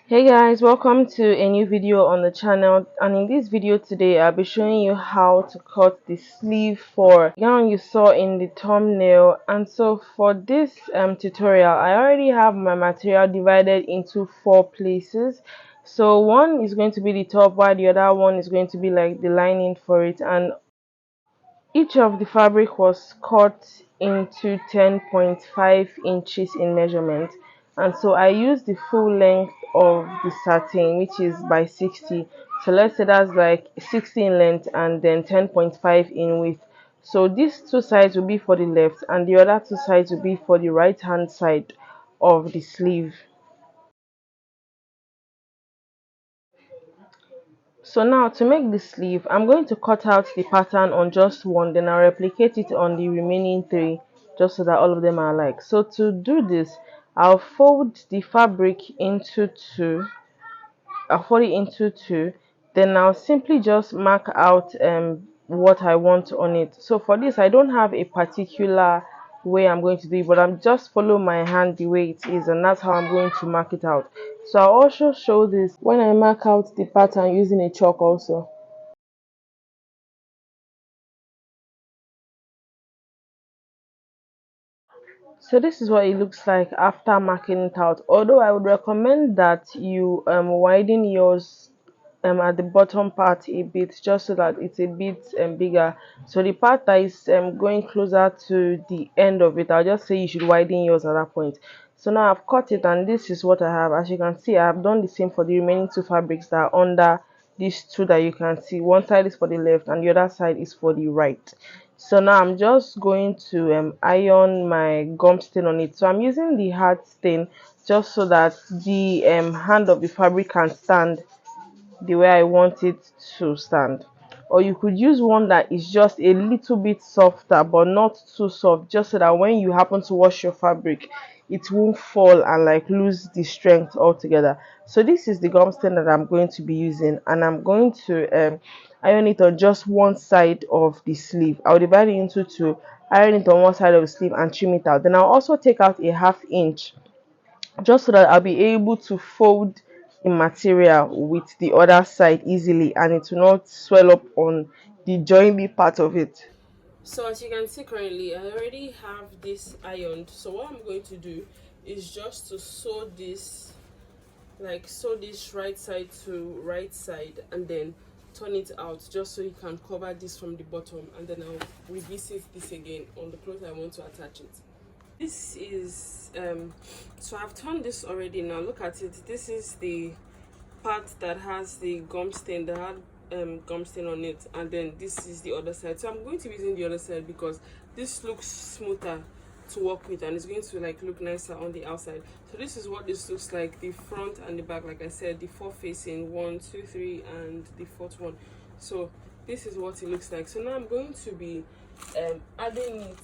Hey guys, welcome to a new video on the channel, and in this video today I'll be showing you how to cut the sleeve for the gown you saw in the thumbnail. And so for this tutorial, I already have my material divided into 4 places. So one is going to be the top, while the other one is going to be like the lining for it, and each of the fabric was cut into 10.5 inches in measurement, and so I used the full length of the satin, which is by 60. So let's say that's like 60 in length and then 10.5 in width. So these two sides will be for the left and the other two sides will be for the right hand side of the sleeve. So now to make the sleeve, I'm going to cut out the pattern on just one, then I'll replicate it on the remaining 3, just so that all of them are alike. So to do this, I'll fold the fabric into 2. I'll fold it into 2, then I'll simply just mark out what I want on it. So for this, I don't have a particular way I'm going to do it, but I'm just follow my hand the way it is, and that's how I'm going to mark it out. So I'll also show this when I mark out the pattern using a chalk also. So this is what it looks like after marking it out, although I would recommend that you widen yours at the bottom part a bit, just so that it's a bit bigger. So the part that is going closer to the end of it, I'll just say you should widen yours at that point. So now I've cut it, and this is what I have. As you can see, I have done the same for the remaining 2 fabrics that are under these 2 that you can see. One side is for the left and the other side is for the right. So now I'm just going to iron my gum stain on it. So I'm using the hard stain just so that the hand of the fabric can stand the way I want it to stand. Or you could use one that is just a little bit softer but not too soft, just so that when you happen to wash your fabric, it won't fall and like lose the strength altogether. So this is the gum stain that I'm going to be using, and I'm going to iron it on just one side of the sleeve. I'll divide it into 2, iron it on one side of the sleeve and trim it out. Then I'll also take out a 1/2 inch, just so that I'll be able to fold the material with the other side easily, and it will not swell up on the joiny part of it. So as you can see, currently I already have this ironed. So what I'm going to do is just to sew this, like sew this right side to right side, and then turn it out, just so you can cover this from the bottom, and then I'll revisit this again on the cloth I want to attach it. This is so I've turned this already. Now look at it. This is the part that has the gum stain, that had gum stain on it, and then this is the other side. So I'm going to be using the other side because this looks smoother to work with, and it's going to like look nicer on the outside. So this is what this looks like, the front and the back. Like I said, the 4 facing, 1 2 3, and the 4th one. So this is what it looks like. So now I'm going to be adding it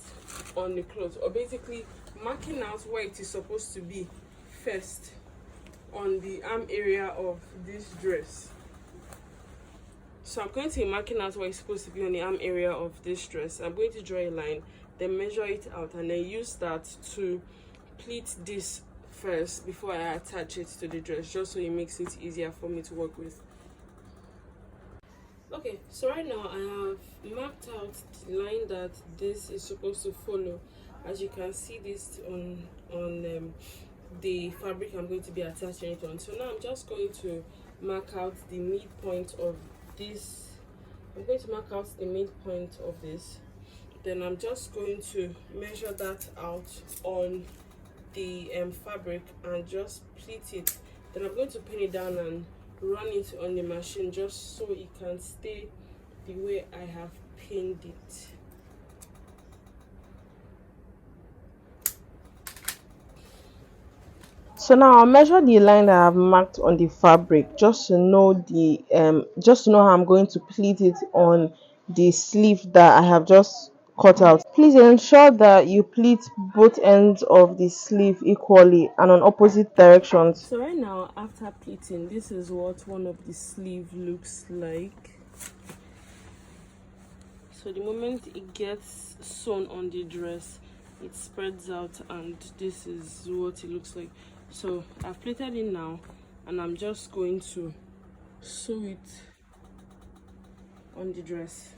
on the cloth, or basically marking out where it is supposed to be first on the arm area of this dress. So I'm going to be marking out where it's supposed to be on the arm area of this dress. I'm going to draw a line, then measure it out, and then use that to pleat this first before I attach it to the dress, just so it makes it easier for me to work with. Okay, so right now I have marked out the line that this is supposed to follow. As you can see this on the fabric I'm going to be attaching it on. So now I'm just going to mark out the midpoint of this. I'm going to mark out the midpoint of this. Then I'm just going to measure that out on the fabric and just pleat it. Then I'm going to pin it down and run it on the machine, just so it can stay the way I have pinned it. So now I'll measure the line that I've marked on the fabric, just to know how I'm going to pleat it on the sleeve that I have just cut out. Please ensure that you pleat both ends of the sleeve equally and on opposite directions. So right now, after pleating, this is what one of the sleeve looks like. So the moment it gets sewn on the dress, it spreads out, and this is what it looks like. So I've pleated it now, and I'm just going to sew it on the dress.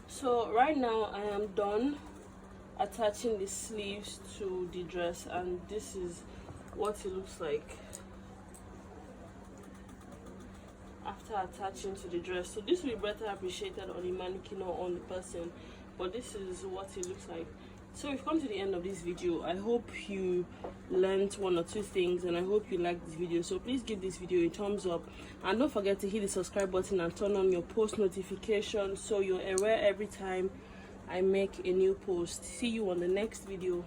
So right now I am done attaching the sleeves to the dress, and this is what it looks like after attaching to the dress. So this will be better appreciated on the mannequin or on the person, but this is what it looks like. So we've come to the end of this video. I hope you learned one or two things, and I hope you liked this video. So please give this video a thumbs up, and don't forget to hit the subscribe button and turn on your post notifications so you're aware every time I make a new post. See you on the next video.